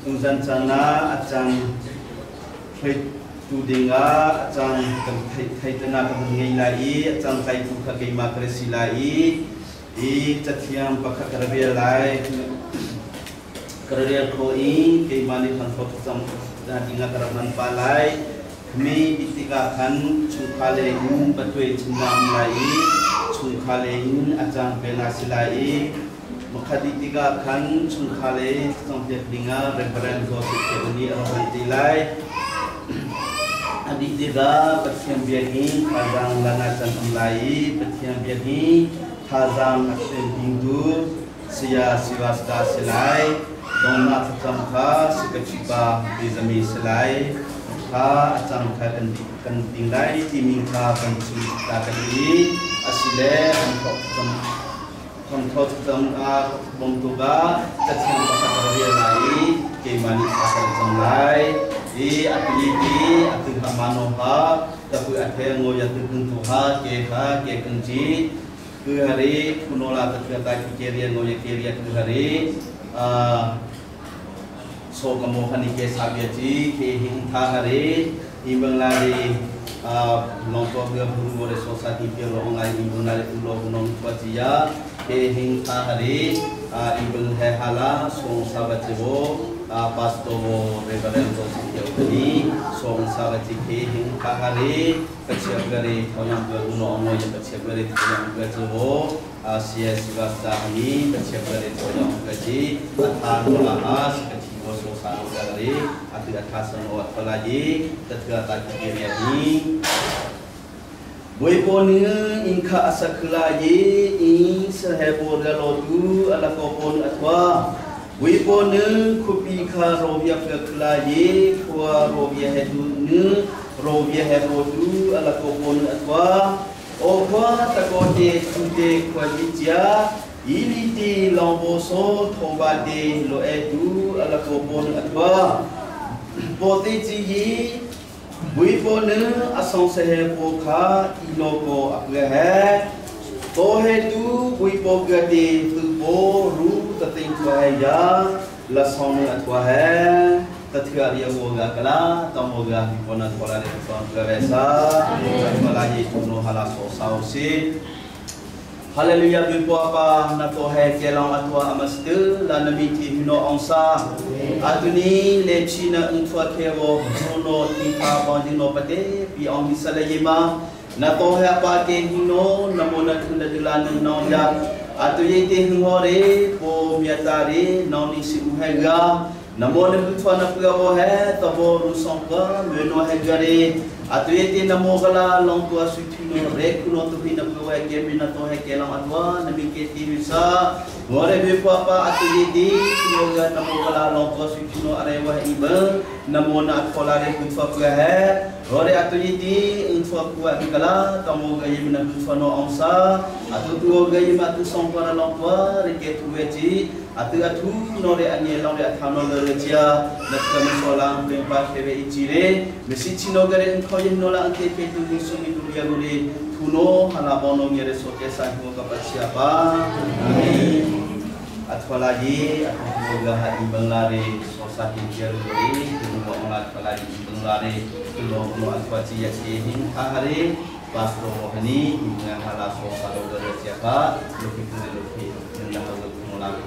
tungsan cana acang tu dengar acang kai tena kemengai lai acang kai buka kai makresi lai catiam pakak kerja lai kerja koi kai mani hanfok sam dan ingat keraman palai kami itikakan cungkale batui cendam lai cungkale acang benasi lai maka ditikakan cungkale sampai dengar referen gosip ini orang tilai adik tiga petiam biahi kazang lanasan mulai petiam biahi kazang asen hindu sia siwasta selai dona samka sekecipa bizami selai ka acang ka kan tinggai timingka kan cerita kali asile kontrol tentang bentuga kecian pasal kerja lai kemani pasal semlai apiliti atu manoha tapi ada ngoya tentuha ke kenci ke hari kunola terkata kirian ngoya kirian ke hari so kamu hani ke sabiaji ke hingta hari imbang lari longkok dia buru sosial pilo online imbang lari ulo gunung kuatia ke hingta hari imbang hehala so sabat jebo pastomo reverendo setiaudi song sarati ke hingga hari kecil gari yang beruno ono yang kecil gari yang berjero Asia swasta ini kecil gari yang gaji atas bahas kecil bosok sanu gari atasan awat pelagi ketika takdir ini boy ponia ingka asakelaji in sehebor galodu ala kopon atwa wipone kopi ka robia pekelaye kwa robia hedune robia herodu ala kopon atwa okwa takote tunde kwa jia iliti lomboso thobade lo edu ala kopon atwa potiji wipone asong sehepoka inoko aplehe tohedu wipo gade tubo ru tating tuaya lasong atwa he tatia dia woga kala tamoga hipona tola de ton garesa malai tuno halaso sausi haleluya bipo apa na to he kelang atwa amaste la namiti hino onsa atuni le china untwa kewo no tika bandino pate bi on bisalayema na to he apa ke hino namona tunda dilana nonda atu yete hore po miatare noni si uhega namona butwana pgawo he tabo rusonka meno hegare atu yete namogala longtua sutino rekuno to hina pgawo ke mina to he kelang atwa namike tivisa hore bepo apa atu yete semoga namogala longtua sutino arewa iba namona atkolare butwa pgahe hore atu yete untwa kuat kala tamoga yimna butwano onsa atu tuoga yimatu songkara longtua reke tuweji atu nore anye long de athano lerejia nakam solang pempa tebe ichire mesi chino gare khoyin nola ante petu sumi dunia gure tuno halabono ngere soke sango kapasiapa amin atwalagi atmoga hadi banglare sosati jeruri tuno ongat palagi banglare tuno no atwaci yasin ahare pasto mohani dengan halaso salogare siapa lebih dengan halaso mulai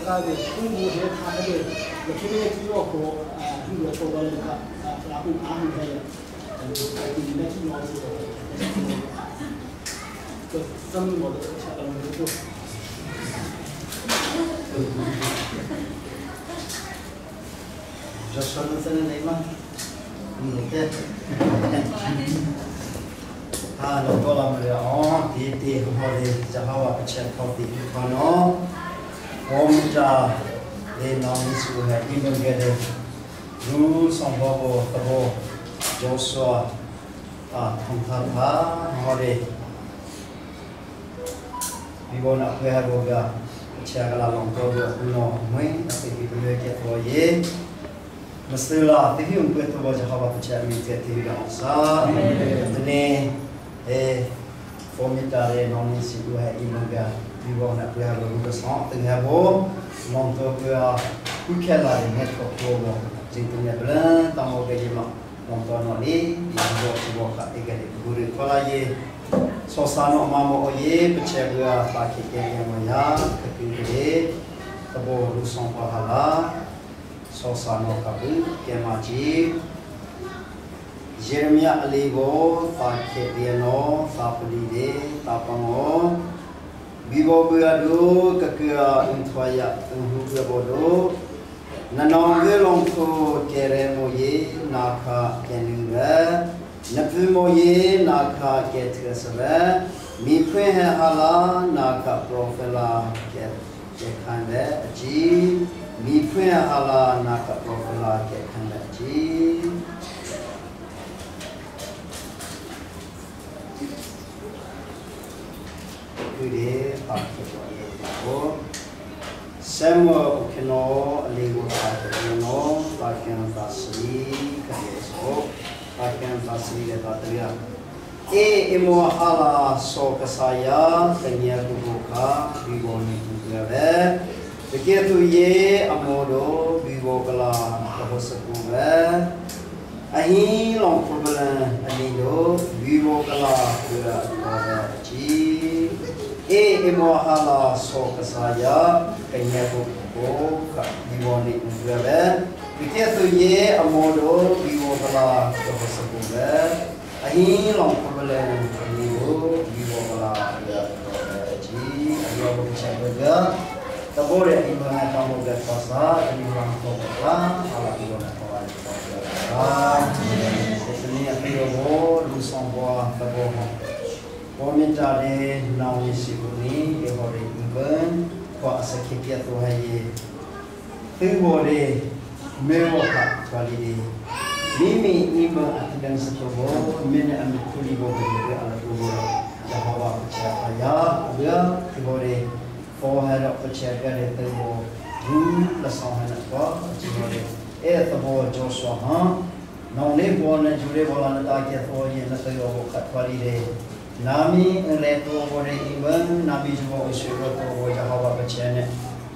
Kali tunggu dia ada, lekini itu aku juga coba lihat aku ahli saya. Jadi nanti mau ke semua cara itu. Joshua sana lima, ini deh. Lo kolam dia, di hari Jawa kecil kau di mana, Omja le nami suha ibn gede, Ru sambabo tabo Joshua thongthapa hari, Bibona pehagoga, cakala longkau uno mui, tapi bibulnya kita ye. Mestilah TV untuk itu baca Jawa kecil ini TV bangsa, ini formidare nami suha ibn gede. Bibona pehagoga sang tengah bo. Monto gua ukela ni network promo jintunya belan tamu gaji mak monto noli di bawah kat tiga di guru kalau ye sosano mamo oye percaya gua pakai yang maya kepingin tabo rusong pahala sosano kabu kemaji Jeremia aligo pakai dia no sapuli de tapango Bibo beradu kekea intwaya tunggu berbodo nanongge longko kere moye naka keninga napu moye naka ketresaba mipwe hala naka profela kekhande ji mipwe hala naka profela kekhande ji Kude pakai itu, semua ukino lego pakai no, pakai fasili kerja so, pakai fasili lebatria. Emo hala so kesaya, tanya buka, bigoni buka. Begitu ye amodo bigo kala kahos buka. Ahi long problem anido bigo kala buka ji. Emo hala so kesaya kanya buku diwoni ugale begitu ye amodo biwo kala kesebuga ahi long problem biwo kala ya ji ayo bicara tabore ibana kamu berpuasa ini orang tua ala ibana kawan ini ayo lusongwa taboh Komentare nawi siguni ehore iban kwa sakhikia to haye tibore mewo ka kwalide mimi iba atidan satobo mena amikuli bo bebe ala tubo jahawa cha aya ya tibore fohara cha gare tebo ru la sahana kwa tibore tabo Joshua ha naune bona jure bola na ta ke to ye na tayo bo ka kwalide Nami leto bore iban nami juga usul to Jawa bacane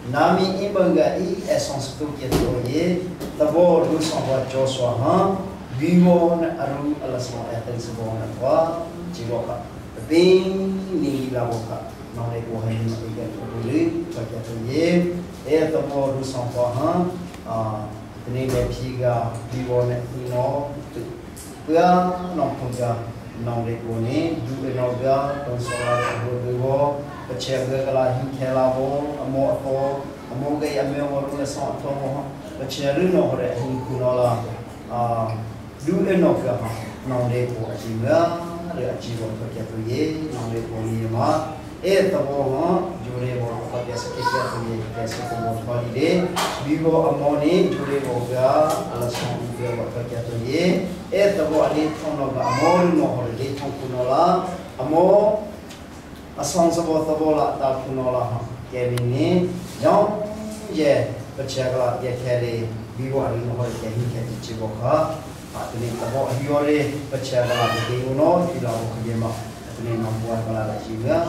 nami iban ga I essence to ke to ye tabo du sawa Joshua ha biwo na aru alasma aten sebona wa jiwa bin ni lawoka nang ko hayin iga buli pakai to ye tabo du sawa ha ni le piga biwo na ino pia nong puja nong le kone du enoga konsola bo pachega kala hi khela bo amo ge ame mo ru sa to mo pachega no hore hi kunola du enoga nong le ko ajinga re ajibo to kya to ye nong le ko ni ma tabo ha jure bo ka kya sa kya to ye kaise ko mo khali de bibo amoni jure bo ga ala song ge bo ka kya to ye tabo ali thono ga amol no hore de thong kunola amo asong sabo tabola ta kunola ha ke ni jong ye pachega ye khale bibo ali no hore ke hi ke chi bo kha atni tabo hiore pachega de uno ila bo ke ma atni mambuan kala jiga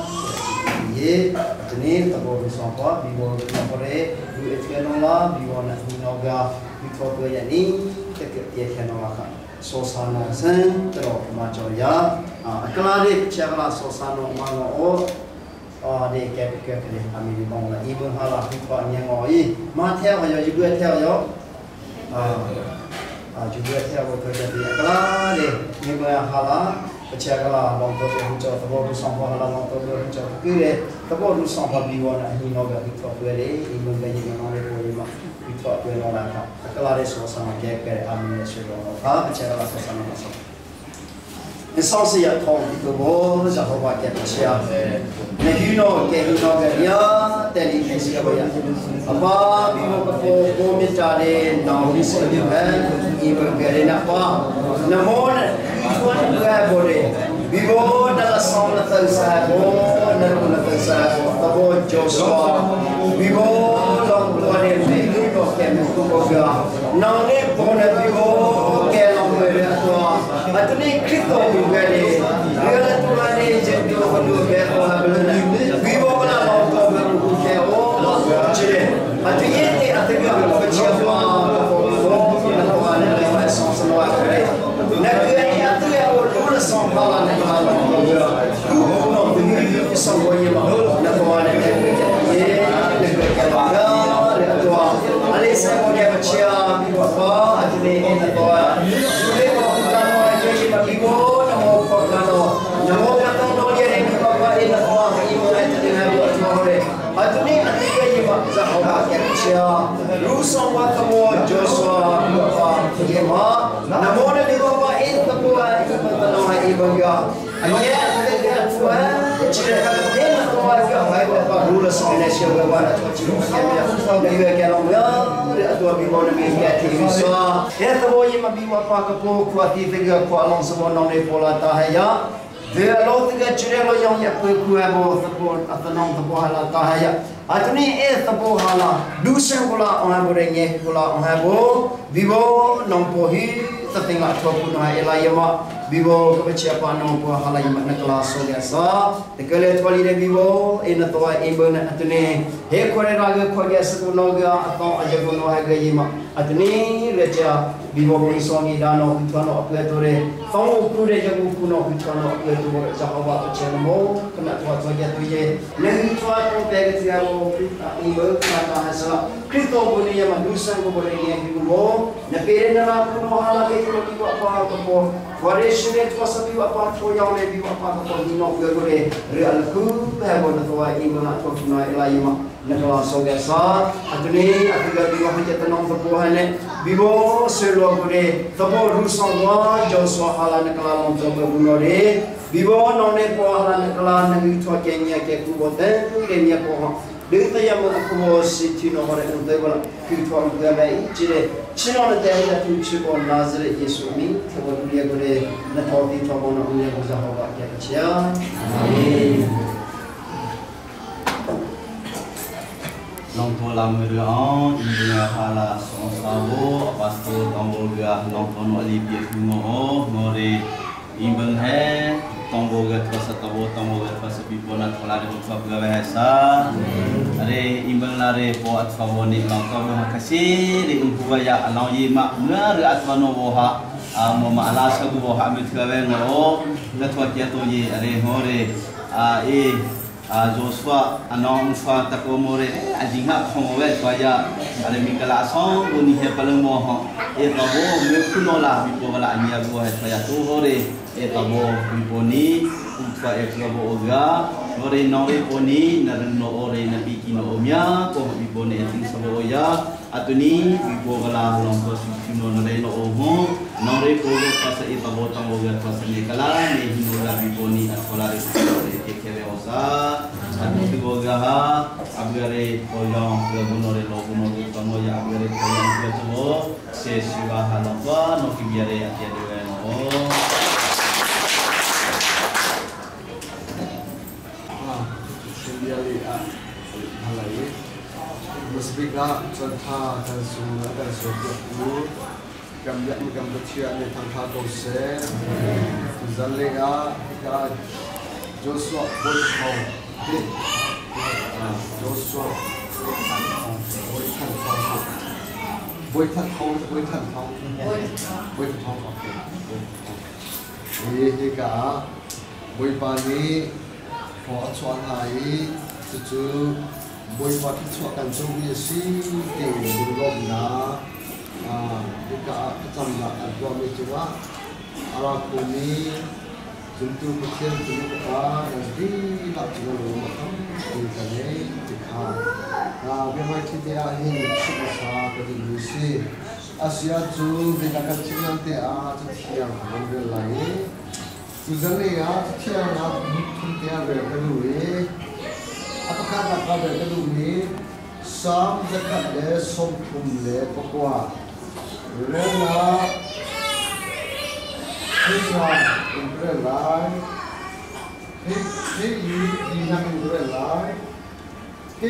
ye atni tabo sampa bibo no hore du etenola bibo na hinoga bito ya ni ke ye khanola kha Sosano sen terus macam ya, kalau di cakap sosano mana di kek kami di bawah ibu halah ibu yang ngoi, mati apa juga tiap juga tiap bekerja di kalau di ibu halah Pecahlah long tu hujau tabo tu sampai halang long tu hujau kiri tabo tu sampai biwan ini noga itu boleh ibu gaji mana boleh mak itu boleh orang tak kalau ada suasana kaya amin sesuatu apa pecahlah suasana masuk insan siap thong itu boleh jawab kaya pecah Nehino gaya televisi apa apa bimu kepo mencari nawi sejuan ibu gaya apa namun tuan gaya boleh bimu dalam sama tersahat namun tersahat tabo Joshua bimu long tuan ini bimu kemu kuboga namun boleh bimu kemu berdoa atau ni Kristo juga ni dia tuan ni jadi berdoa Vivo la moto che o c'è ma tu niente a te che faccia la senso no avere na che a te o non sono balla ne mala tu no tu sono voglio na buona che va Alessa che faccia vivo qua a te e poi devo portare a gente ma vivo no portano no Atuni atiga yema zahoba kerja Rusong watamo Joshua yema namona liwa in tapua ibatano ibanga anya atiga tua cira in tapua hai bapa rula Indonesia bawara ciru kemia dia kalau ya atua bimona media TV so ya tabo yema bima pa kapo kuati tiga ko along semua nong pola tahaya dia lo tiga ciri lo yang ya kue bo support atau nong tabo hala tahaya atuni tabo hala dusen pula orang borengnya pula orang bo vivo nong pohi tertinggal tuapu nong elayama vivo kepercayaan nong po hala yang nak kelas so biasa tekele tuali de vivo ina toa ibu na atuni he kore raga kore seku noga atau aja kono haga yima atuni reja vivo berisongi dano kuano apletore tong ukure jago kuno kuano apletore jahawa chemo kena tua saja tuye nengi tua ko pega tiaro ibu kata hasa Kristo bone ya manusia ko bone yang vivo na pere na kuno hala ke ko apa ko Vareshne tua sabi apa ko yang le vivo apa ko dino gore real ku ha bone tua ibu na ko kuno elayima na so gasa atuni atiga vivo hanya tenong perbuahane vivo selo gore tabo rusong wa Joshua hala na kala long tabo bunore vivo none po hala na kala na tua kenya ke kubote kenya ko Dita yang aku siti no hore untuk bola kita bergai cire cina ada yang tu cuba Nazaret Yesus ni kalau dia boleh nak tahu di tahu mana dia bisa hawa kerja amin Long tu lam berang ibunya hala sonsabo pastu tombol gah long tu no libi kumo ngore imbang he tombol gah terasa tombol gah terasa bibona tolare untuk bahasa are imbang lare po at favoni long tu makasih di umpaya alau yima ngar at mano boha mama ala sagu boha mit gawe ngoro gatwa kia to ye are hore Joshua anong fa takomore ajinga khomowe twaya ale mikala song buni he palmo ho tabo me kunola bipo bala anya bo he twaya tu hore tabo biponi utwa klobo oga hore nore poni narno ore na bikino omya ko biponi eting sabo ya atuni bipo bala longko sino nore no omo nore ko pasa tabo tamo ga pasa mikala ne hinola biponi akolare tekele osa Ati bogaha abgare koyong bunore lo bunore tomo ya abgare koyong beto se siwa halapa no kibiare ati adewe no Sendiri halai musbika contoh dan semua dan sesuatu gambar kecil ni tangkap kose zalega kita Joshua boleh Joshua boleh ini ka boleh pani cuan hari cucu boleh pakai cuan kan cuci si dulu na jika kita nak dua minggu arah kuni chúng tôi có thiên chúng tôi có đi làm chúng tôi mà không đi cái này thì khá cái mai khi đi ăn hình sự sa cái gì như thế Asia chú vì là cái chuyện này thì chú thiang không được lại chú dân này thiang không thiang về cái đuôi apakah nak kau về cái đuôi sam zakat le som thum le pakwa rela Hãy subscribe cho kênh Ghiền Mì Gõ để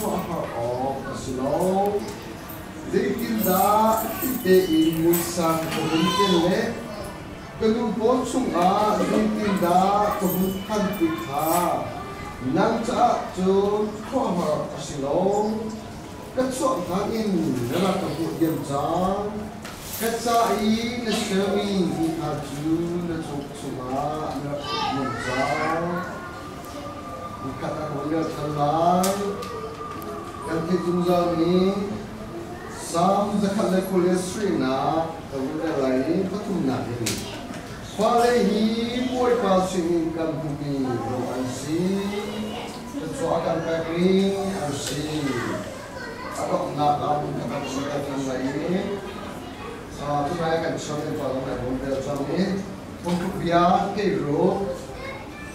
không bỏ lỡ Lekin dah kita ilmu sang kebencian le, kalau bonsung lekin dah kebutuhan kita, nang cak tu kau asilong, kecuali angin dalam kebutuhan jang, kecai nesemi haju nesuk semua kebutuhan jang, kata orang terlalu, yang kita ni. Sam zakat le kolestri na kemudian lain betul nak ini. Kalau ini boleh pasang kampung ansi, kecuali packing ansi, atau nak kampung kampung lain. Tu saya akan share pada model ini untuk biar kiro.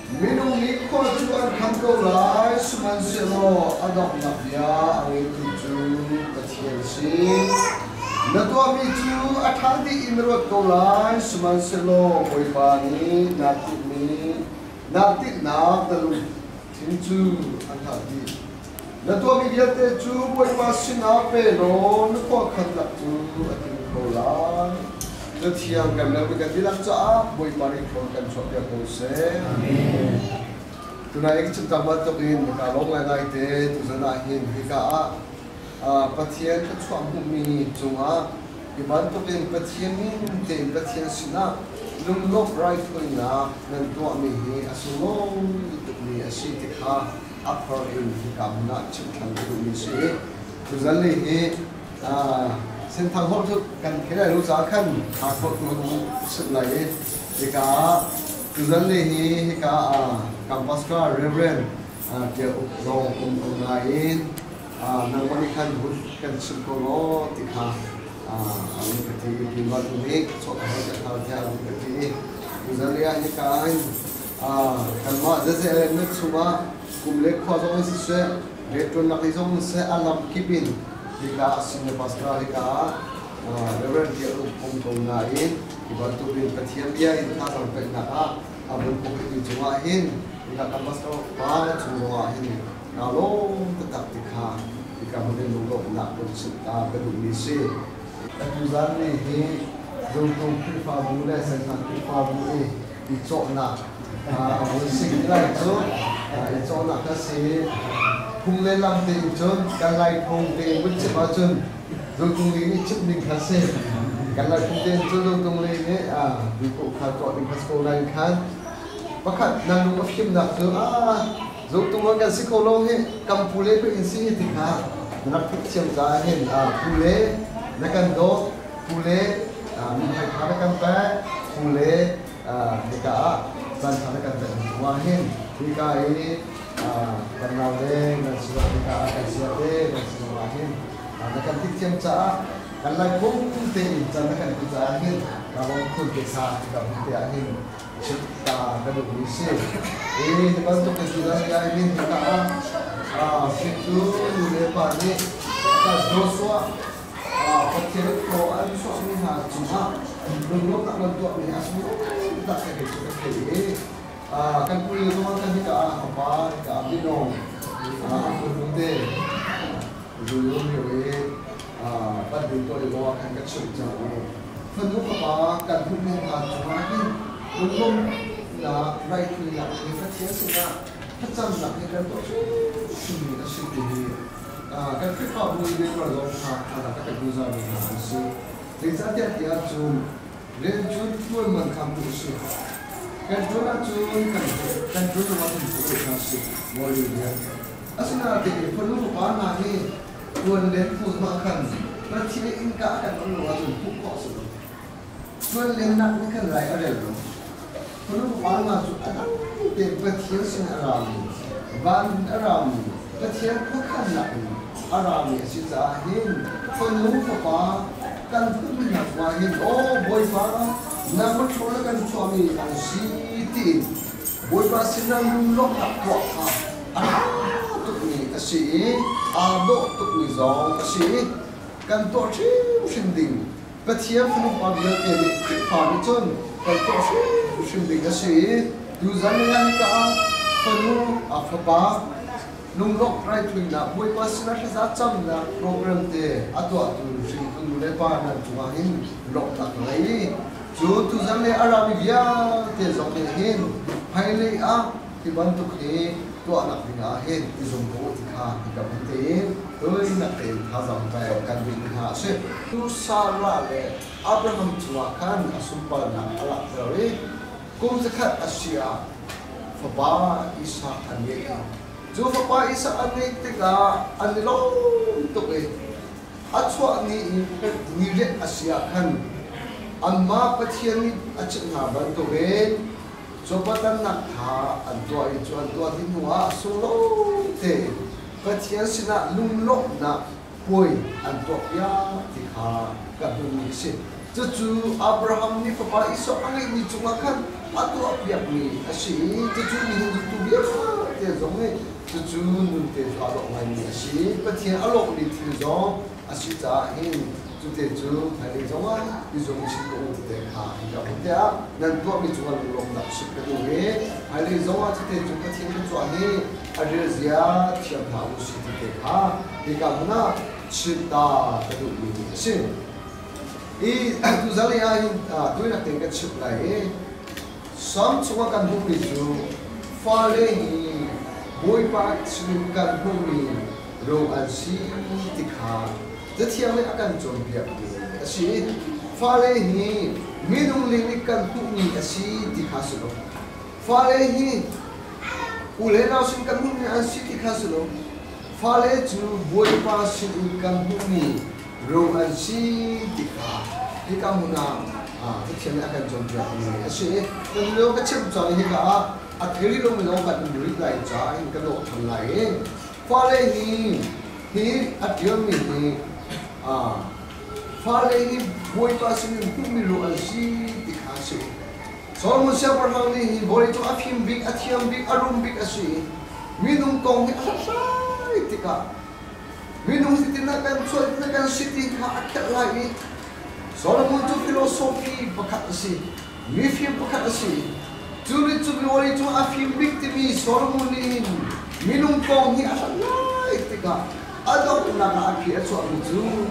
Minum ni kau tuan kantor lai seman selo ada nak biar awal tujuh kecil sih. Natua mitu athandi imrot kau lai seman selo koi pani natik nak terus tinju athandi. Natua midiate tu koi masih nape lo nuko kandak tu atin kau lai. Tiang kami nak bilang cak, boleh paling kan suatu yang kose. Tunai kita tambah tokin kalau ngai te, tu sana hin hika patian kecuali bumi cuma dibantu dengan patian ni, dengan patian sina, lumlop right koina dan tua mihi asulong itu ni asyik tikha apa in hika nak ciptaan itu ni sih. Tu sana ni Sentang hot tu kan kira lu zakan aku tu sebelah jika tujuan ni jika kampus ka reverend dia orang lain nama ikan kan sekolah tika ini ketika tinggal unik soalnya kalau dia ketika tujuan dia ni kan mak jadi nak cuma kumlek khusus sesuai retron nak isong se alam kipin jika sini pasca jika reverend dia umum lain dibantu dengan petian dia intah sampai nak abang pokok dijuahin jika kampus kau banyak juahin kalau tetap jika mungkin logo nak berserta berdumisi tujuan ni untuk kita boleh senang kita boleh dicok nak musik lah itu nak kasih cùng lên làm tiền chôn, càng lại cùng tiền vẫn chịu bao chôn, rồi cùng lý chụp mình khá xe, càng lại cùng tiền chôn rồi cùng lý này vì cụ khá chọn mình khá sâu này khá, bắt khát năng lúc phim nạp rồi rồi tụi mình càng xích khâu lâu hết, cầm phù lê với in sĩ thì khá, nạp thích chiêm giá hết, phù lê, nó càng đó, phù lê, mình phải khá nó càng bé, phù lê, thì cả, dân khá nó càng bé, hoa hết, thì cái kenal deh dan sudah kita akan siap deh dan semua akhir akan tiap cak kalau pun penting jangan akan kita akhir kalau pun kita kita akhir kita kedua misi ini dibantu kesulitan yang ini kita itu lepas ni kita doswa kecil koan suami cuma belum tak bantu ni asal tak kecil kan punya rumah kan kita apa kita abino kunde dulu ni pada itu di bawah kan kecil jauh penuh apa kan punya cuma ni belum nak baik ni nak kita siapa macam nak kita tu sini sini kan kita boleh kalau ada kata guzar ni Bisa dia cun, dan cun pun mengkampus sih. Kan cun kan cun macam tu kasih, boleh dia. Asal nanti perlu mana ni, tuan len pun makan. Berarti ingkar kan perlu macam pukul sih. Tuan len nak ni kan lain ada tu. Perlu mana tu ada. Dia bertiada sih aram, ban aram, bertiada bukan nak aram ni sih zahin. Perlu apa? Kan pun nak wahin. Oh boy para, nama cakap kan suami ansiti. Boy para senang lok tak kuat. Asyik, adok tu ni zong asyik, kan tu asyik sending. Bertiap pun pagi ni pagi cun, kan tu asyik sending asyik. Duzan yang kita perlu apa? Nunglok right tu nak, buat pasal saya cakap nak program te, atau sih tu lepas nak juahin lok tak lagi. Jo duzan le Arab dia te zong hin, hai dibantu ke. Tu anak pingahin, izumbu ikha, ikabutin, nak hazam tayo kan bingha se. Tu Sarah le Abraham cuakan asumpah nak alak terwe, kum sekat Asia, Faba Isa anik. Jo Faba Isa anik tiga anilong tu Acwa ni niret Asia kan, amma patian ni acik ngaban tu Jobatan nak ha antua tinua solo te patian sina lunglok na poi antua ya tikha kadun si cucu Abraham ni papa iso angai ni cumakan atua piak ni asi cucu ni tu dia te zonge cucu nun te alok ngai ni asi patian alok ni ti zong asi zahin tu hari zaman izom situ te ha hingga muda dan tua mi jual belum nak situ hari zaman tu patian tu ani ada zia tiap tahun situ te ha hingga mana cita tu ini sih tu zali tu nak tinggal cip lagi sam semua kan bumi tu fale ni boy pak kan bumi ro ansi tikha Jatiang ni akan jombiak ni. Asyik, fale ni minum lilikan bumi asyik dikasih. Fale ni ulai nausin kan bumi asyik dikasih. Fale tu boy pasin ikan bumi ro asyik dikah. Hika muna, jatiang ni akan jombiak ni. Asyik, kalau kecil jadi hika, akhirnya lo minum kan bumi lain jadi kalau terlain. Fale ni adiam ni. Fale ni boy pasin bumi ro asyik dikasih. Soal musia perhal ni boleh tu afim big, atiam big, arum big asyik. Minum tong ni asai tika. Minum siti nakan soal nakan siti akal lagi. Soal muncul filosofi bakat asyik. Mifim bakat asyik. Curi boleh tu afim big timi soal munin. Minum tong ni asai tika. Ada pun nak akhir soal muncul.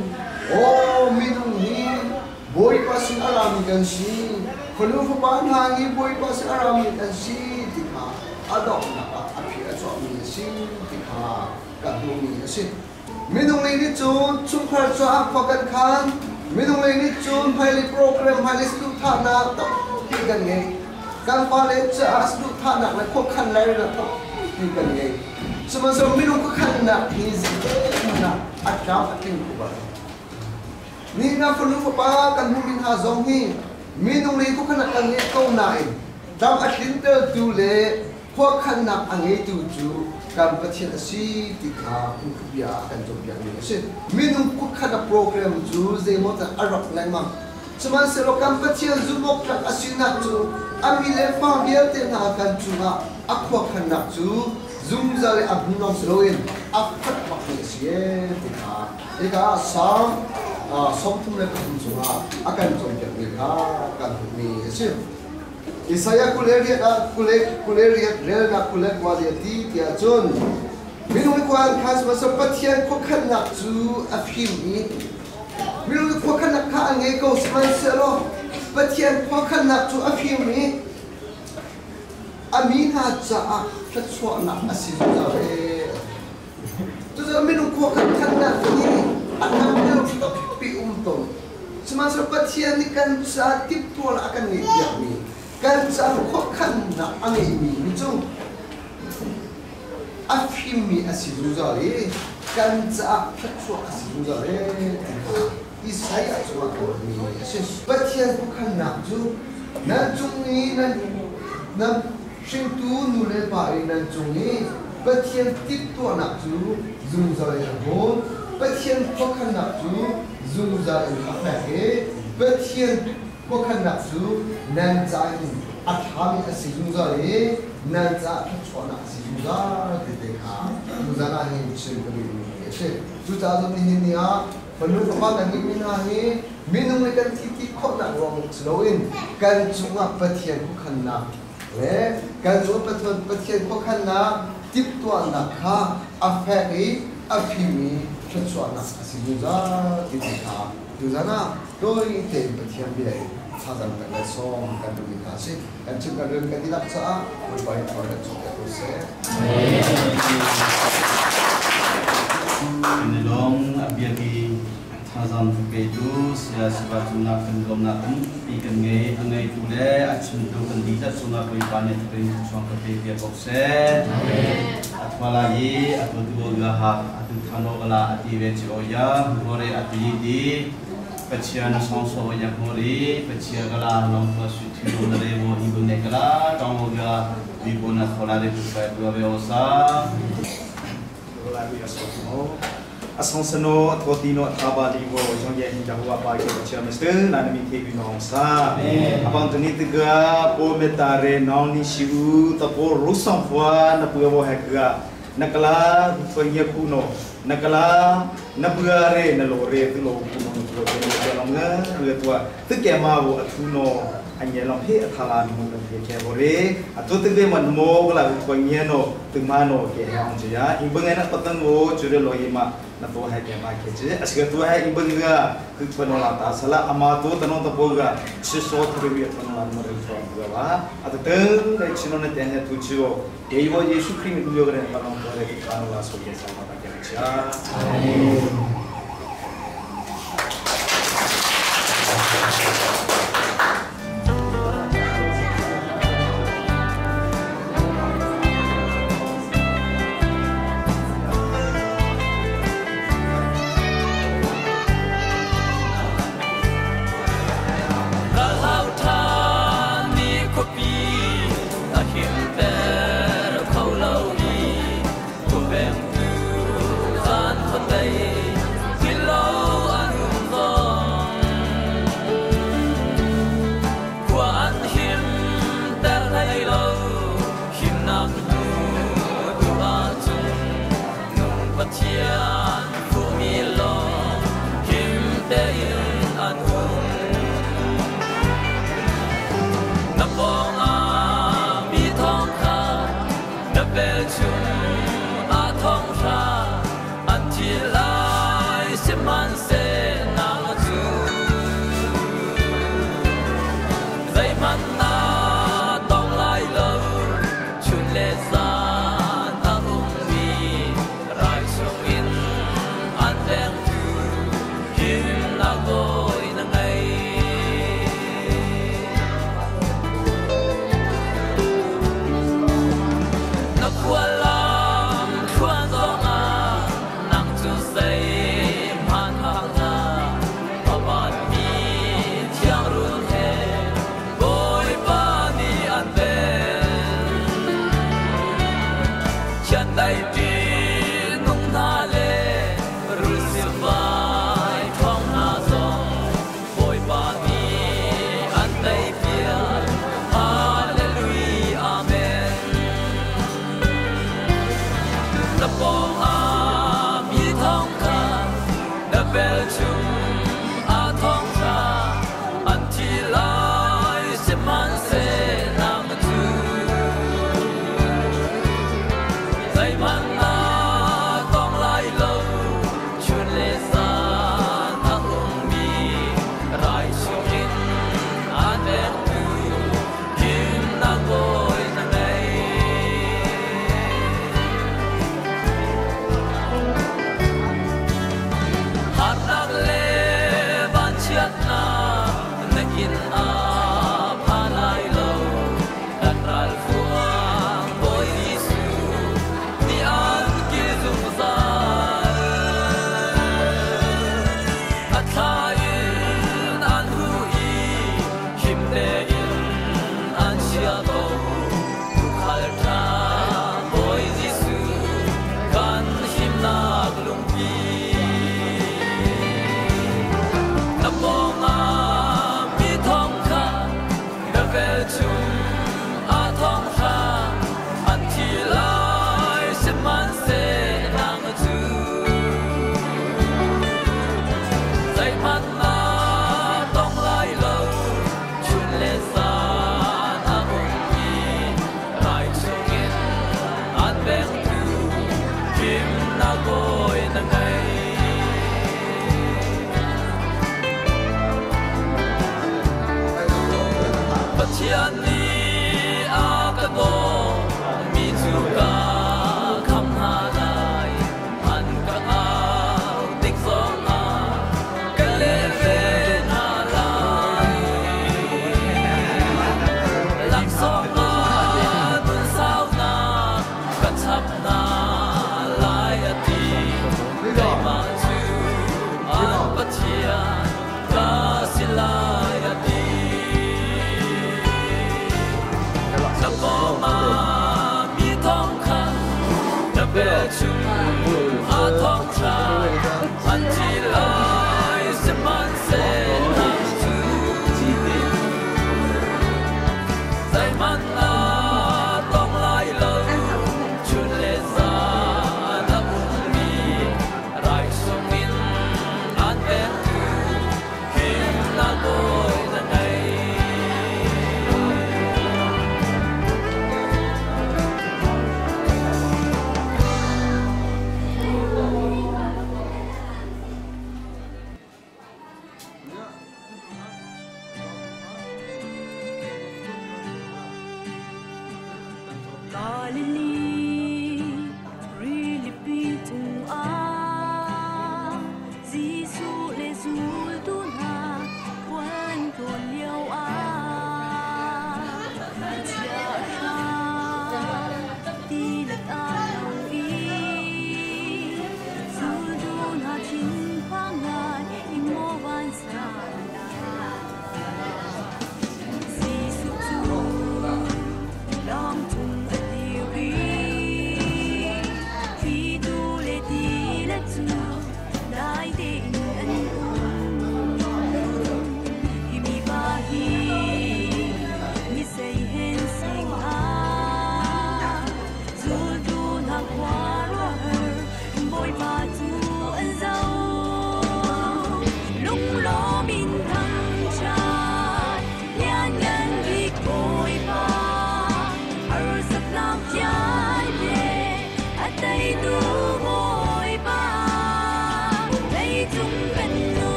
Oh minum ni boy pasin alam kan si. Kalau faban hangi boy pasin alam kan si tika. Ada pun nak akhir soal muncul tika. Kadung ni si. Minum ini cun kerja pakai kan. Minum ini cun pilot program pilot student thana tak tiga ni. Kan pilot student thana nak kok kan lain nak tiga ni. Semasa minum kan nak hizi nak acap ating kubah. Ni na perlu apa kan mungkin hazong ni. Minum ni ko kan ang kau naik. Dam atinter tu le ko kan nak ang tuju kan patien si tika kubia kan jombiak ni. Si minum ko kan program tu zemo ta arok lemang. Semasa lo kan patien zumok tak asina tu amile pa dia te na kan cuma aku kan nak tu Zoom zale abnong sloin apat pakai siye tika ika sam somtum le kunjunga akan jombiak nika kan ni sim isaya kuleria na kulet waliati dia jon minum kuan khas masa patian ko kan nak tu afhim ni minum ko kan nak ka angai ko semasa lo patian ko kan nak tu afhim ni Amina caa kecuali nak asyik zawe. Tu zaman minum kuah kan nak ni, anak dia kita pipi untung. Semasa so pathian ni kan sa tip tu la kan ni dia ni kan sa kho khan na angai mi chung afimi asizuza le kan sa phatso asizuza le isaya so ko mi se pathian ko khan na chu na chung ni na shin tu nu le pa na chung ni pathian tip tu na chu zuza le ho pathian ko khan na chu zuza le ha ke pathian ko khan na chu nan za ni athami asizuza le nan za phatso na asizuza de ka zuza na ni se ko ni se zuza zo ni ni a panu pa kan ni na ni minung le kan ti kho na rong sloin kan chunga pathian ko khan na le kan zo pathian ko khan na tip to na kha afari afimi phatso na asizuza de ka zuza na doi te pathian bi lai 사장 때문에 송 간두기 다시 간축가를 간디락사 올바이 터를 주대로세 Penelong abiagi thazam bedu sia sibatuna penelong natum ikan ngai angai tule acim tu kendita suna koi banyak terin suang kepe dia bokse atwala ye atwa dua gahak atu thano kala ati veci oya gore ati di Pecian songso yang mori, pecian kala longtua suci lore mo ibu nekala, kamu ga ibu nak kolade bukai dua beosa. Lagu asal asal seno atau tino tabali wo jong ye hingga huwa pagi pecian mesti nana miti binongsa. Abang tu ni tiga po metare nong ni siu tapo rusang fua na puyo wo hega. Nakala punya kuno, nakala nabuare nalore tu lo kuno tu lo nge tua tu kema wo kuno anya long he thalan mo ke ke bore atu tu be man mo la punya no tu mano ke hang ja ibeng na patan wo cure lo yima na to ha ke ma ke je asga tu ha ibeng ga tu pano la ta sala ama tu tano to boga chiso tu be pano la mo re to ga atu teng dai chino na ten tu chiwo Dewa Yesus Kristus itu juga yang paling boleh kita langsung bersama kita. Amin. They Him na boy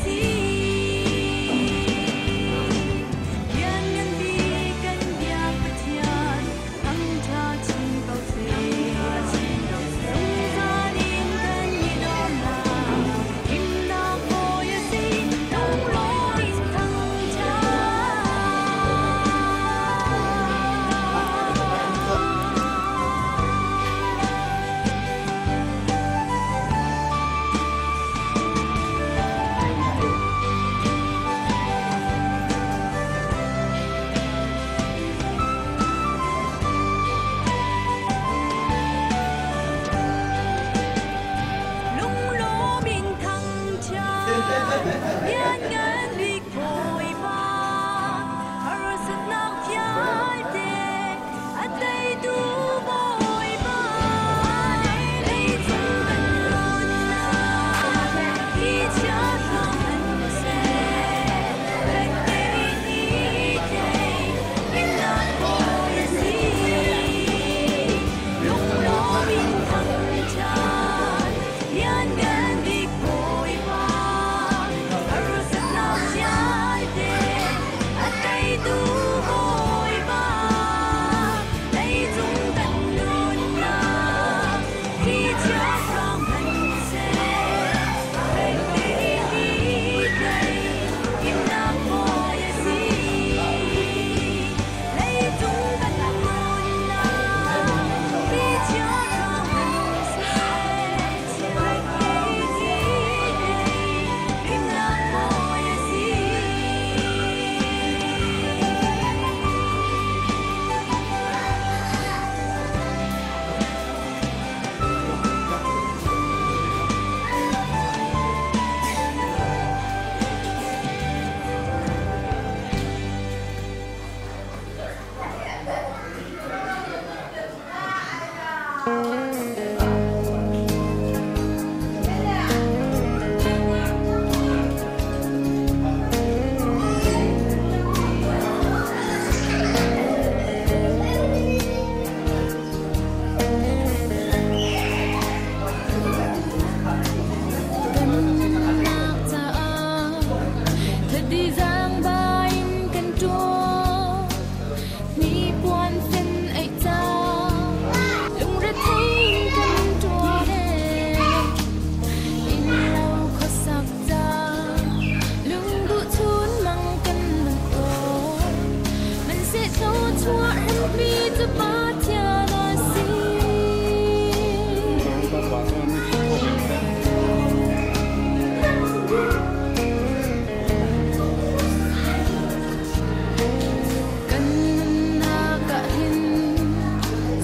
si, yan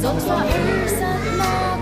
Dòng gió êm sát na